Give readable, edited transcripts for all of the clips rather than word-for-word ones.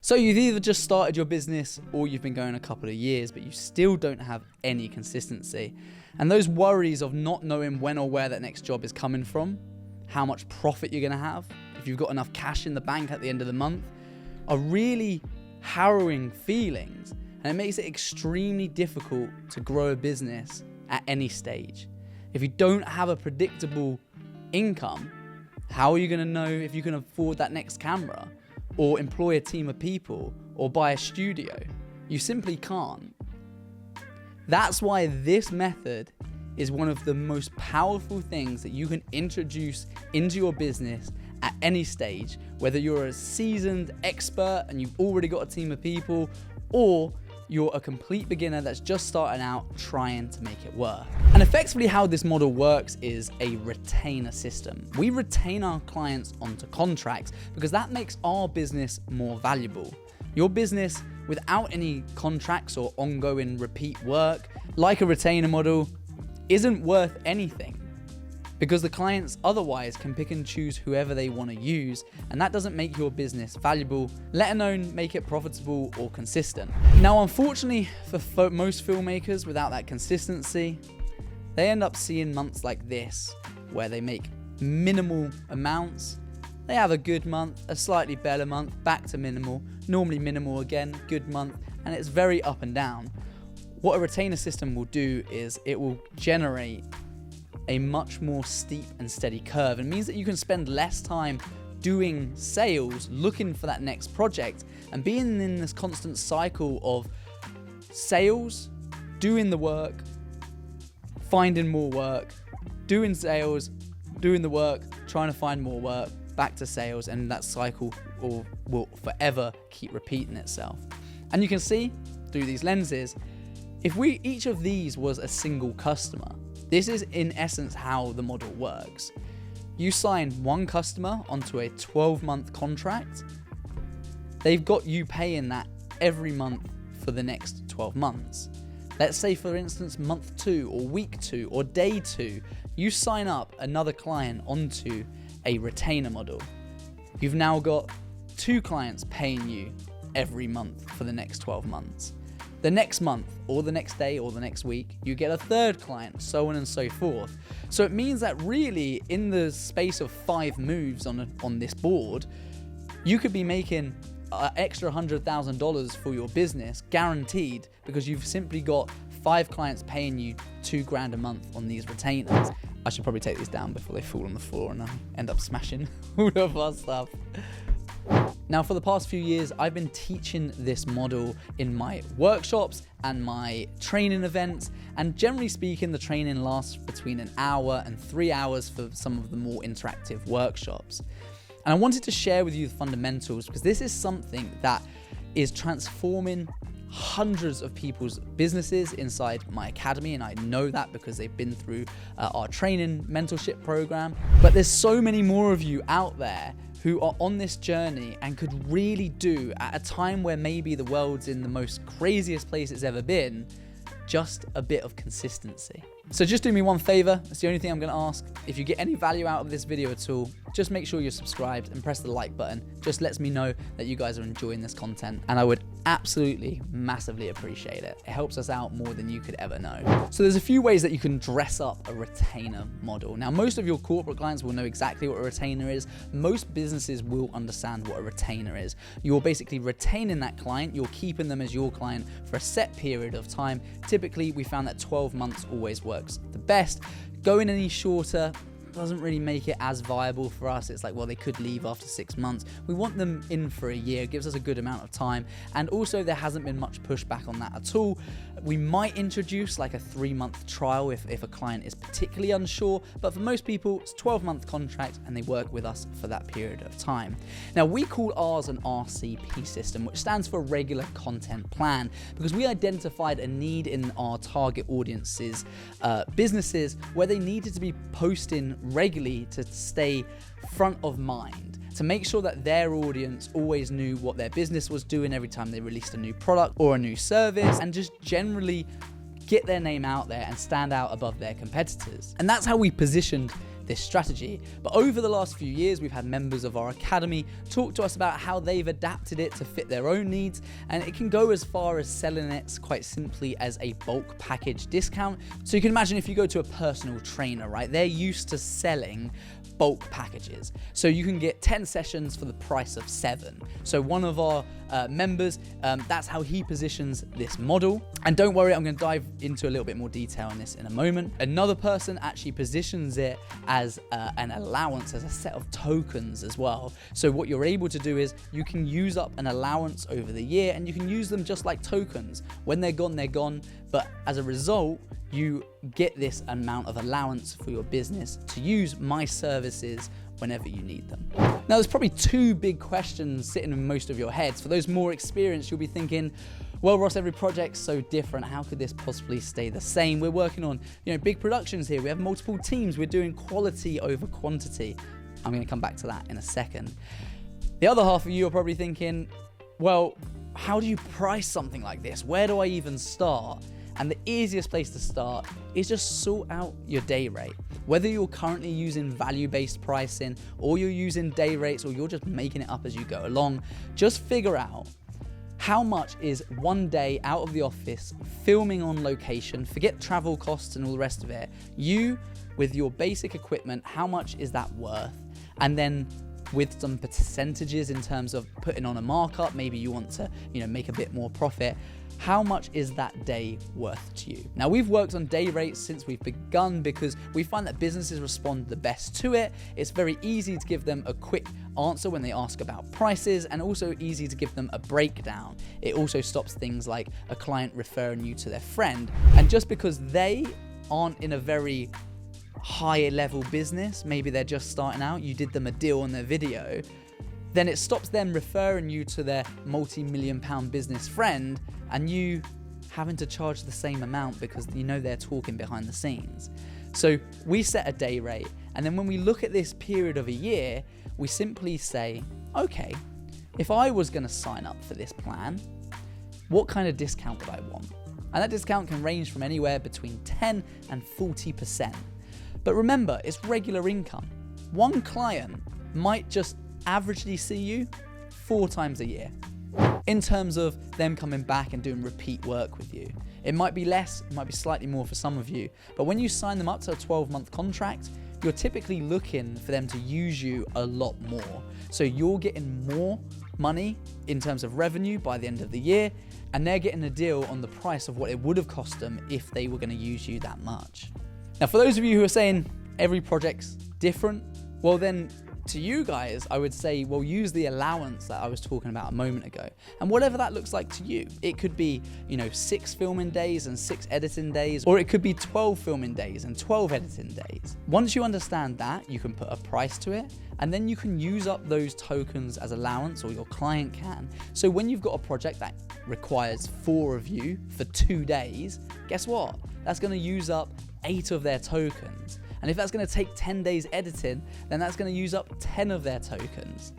So you've either just started your business or you've been going a couple of years, but you still don't have any consistency. And those worries of not knowing when or where that next job is coming from, how much profit you're going to have, if you've got enough cash in the bank at the end of the month, are really harrowing feelings. And it makes it extremely difficult to grow a business at any stage. If you don't have a predictable income, how are you going to know if you can afford that next camera, or employ a team of people, or buy a studio? You simply can't. That's why this method is one of the most powerful things that you can introduce into your business at any stage, whether you're a seasoned expert and you've already got a team of people, or you're a complete beginner that's just starting out trying to make it work. And effectively how this model works is a retainer system. We retain our clients onto contracts because that makes our business more valuable. Your business without any contracts or ongoing repeat work, like a retainer model, isn't worth anything, because the clients otherwise can pick and choose whoever they want to use, and that doesn't make your business valuable, let alone make it profitable or consistent. Now, unfortunately for most filmmakers, without that consistency, they end up seeing months like this, where they make minimal amounts. They have a good month, a slightly better month, back to minimal, normally minimal again, good month, and it's very up and down. What a retainer system will do is it will generate a much more steep and steady curve, and means that you can spend less time doing sales, looking for that next project, and being in this constant cycle of sales, doing the work, finding more work, doing sales, doing the work, trying to find more work, back to sales, and that cycle will forever keep repeating itself. And you can see through these lenses, if each of these was a single customer, this is in essence how the model works. You sign one customer onto a 12-month contract. They've got you paying that every month for the next 12 months. Let's say, for instance, month 2 or week 2 or day 2, you sign up another client onto a retainer model. You've now got 2 clients paying you every month for the next 12 months. The next month, or the next day, or the next week, you get a 3rd client, so on and so forth. So it means that really, in the space of 5 moves on this board, you could be making an extra $100,000 for your business, guaranteed, because you've simply got 5 clients paying you $2,000 a month on these retainers. I should probably take these down before they fall on the floor and I end up smashing all of our stuff. Now, for the past few years, I've been teaching this model in my workshops and my training events. And generally speaking, the training lasts between an hour and 3 hours for some of the more interactive workshops. And I wanted to share with you the fundamentals, because this is something that is transforming hundreds of people's businesses inside my academy, and I know that because they've been through our training mentorship program. But there's so many more of you out there who are on this journey and could really do, at a time where maybe the world's in the most craziest place it's ever been, just a bit of consistency. So just do me one favor, that's the only thing I'm gonna ask. If you get any value out of this video at all, just make sure you're subscribed and press the like button. Just lets me know that you guys are enjoying this content, and I would absolutely massively appreciate it. It helps us out more than you could ever know. So there's a few ways that you can dress up a retainer model. Now, most of your corporate clients will know exactly what a retainer is. Most businesses will understand what a retainer is. You're basically retaining that client, you're keeping them as your client for a set period of time. Typically, we found that 12 months always works the best. Going any shorter doesn't really make it as viable for us. It's like, well, they could leave after 6 months. We want them in for a year. It gives us a good amount of time. And also, there hasn't been much pushback on that at all. We might introduce like a 3-month trial if a client is particularly unsure, but for most people, it's a 12-month contract and they work with us for that period of time. Now, we call ours an RCP system, which stands for Regular Content Plan, because we identified a need in our target audiences, businesses, where they needed to be posting regularly to stay front of mind, to make sure that their audience always knew what their business was doing every time they released a new product or a new service, and just generally get their name out there and stand out above their competitors. And that's how we positioned this strategy. But over the last few years, we've had members of our academy talk to us about how they've adapted it to fit their own needs, and it can go as far as selling it quite simply as a bulk package discount. So you can imagine if you go to a personal trainer, right? They're used to selling bulk packages. So you can get 10 sessions for the price of 7. So one of our members, that's how he positions this model. And don't worry, I'm going to dive into a little bit more detail on this in a moment. Another person actually positions it as an allowance, as a set of tokens as well. So what you're able to do is you can use up an allowance over the year, and you can use them just like tokens. When they're gone, they're gone. But as a result, you get this amount of allowance for your business to use my services whenever you need them. Now, there's probably 2 big questions sitting in most of your heads. For those more experienced, you'll be thinking, well, Ross, every project's so different. How could this possibly stay the same? We're working on, big productions here. We have multiple teams. We're doing quality over quantity. I'm going to come back to that in a second. The other half of you are probably thinking, well, how do you price something like this? Where do I even start? And the easiest place to start is just sort out your day rate. Whether you're currently using value-based pricing, or you're using day rates, or you're just making it up as you go along, just figure out how much is one day out of the office filming on location. Forget travel costs and all the rest of it. You, with your basic equipment, how much is that worth? And then with some percentages in terms of putting on a markup, maybe you want to, make a bit more profit. How much is that day worth to you? Now, we've worked on day rates since we've begun because we find that businesses respond the best to it. It's very easy to give them a quick answer when they ask about prices, and also easy to give them a breakdown. It also stops things like a client referring you to their friend. And just because they aren't in a very high level business, maybe they're just starting out, you did them a deal on their video, then it stops them referring you to their multi-million pound business friend and you having to charge the same amount because they're talking behind the scenes. So we set a day rate, and then when we look at this period of a year, we simply say, okay, if I was going to sign up for this plan, what kind of discount would I want? And that discount can range from anywhere between 10 and 40%. But remember, it's regular income. One client might just averagely see you 4 times a year. In terms of them coming back and doing repeat work with you, it might be less, it might be slightly more for some of you, but when you sign them up to a 12-month contract, you're typically looking for them to use you a lot more. So you're getting more money in terms of revenue by the end of the year, and they're getting a deal on the price of what it would have cost them if they were going to use you that much. Now, for those of you who are saying every project's different, well then, to you guys, I would say, well, use the allowance that I was talking about a moment ago. And whatever that looks like to you, it could be, 6 filming days and 6 editing days, or it could be 12 filming days and 12 editing days. Once you understand that, you can put a price to it, and then you can use up those tokens as allowance, or your client can. So when you've got a project that requires 4 of you for 2 days, guess what? That's going to use up 8 of their tokens. And if that's going to take 10 days editing, then that's going to use up 10 of their tokens.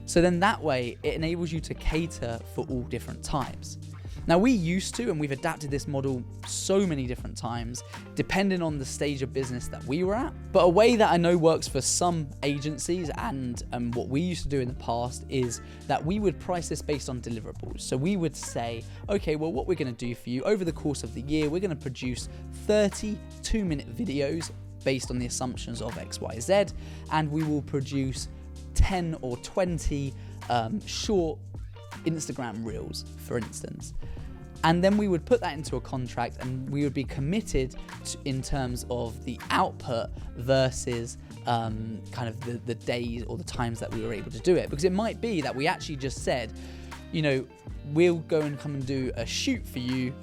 So then that way, it enables you to cater for all different types. Now, we used to, and we've adapted this model so many different times, depending on the stage of business that we were at. But a way that I know works for some agencies, and what we used to do in the past, is that we would price this based on deliverables. So we would say, okay, well, what we're going to do for you over the course of the year, we're going to produce 30 2-minute videos based on the assumptions of X, Y, Z, and we will produce 10 or 20 short Instagram reels, for instance. And then we would put that into a contract, and we would be committed in terms of the output versus kind of the days or the times that we were able to do it. Because it might be that we actually just said, we'll go and come and do a shoot for you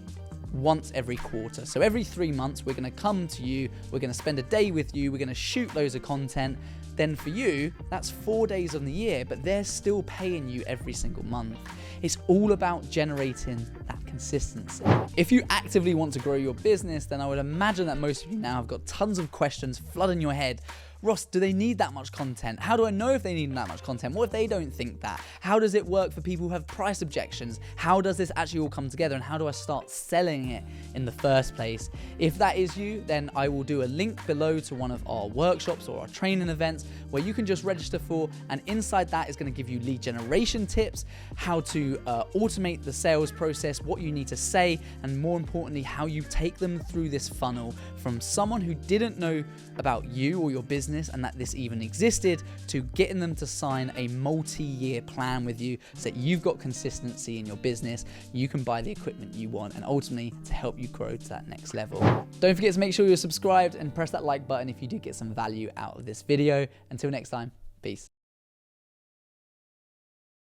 once every quarter. So every 3 months, we're going to come to you, we're going to spend a day with you, we're going to shoot loads of content. Then for you, that's 4 days on the year, but they're still paying you every single month. It's all about generating that consistency. If you actively want to grow your business, then I would imagine that most of you now have got tons of questions flooding your head. Ross, do they need that much content? How do I know if they need that much content? What if they don't think that? How does it work for people who have price objections? How does this actually all come together, and how do I start selling it in the first place? If that is you, then I will do a link below to one of our workshops or our training events where you can just register for, and inside that is going to give you lead generation tips, how to automate the sales process, what you need to say, and more importantly, how you take them through this funnel from someone who didn't know about you or your business and that this even existed, to getting them to sign a multi-year plan with you so that you've got consistency in your business, you can buy the equipment you want, and ultimately to help you grow to that next level. Don't forget to make sure you're subscribed and press that like button if you do get some value out of this video. Until next time, peace.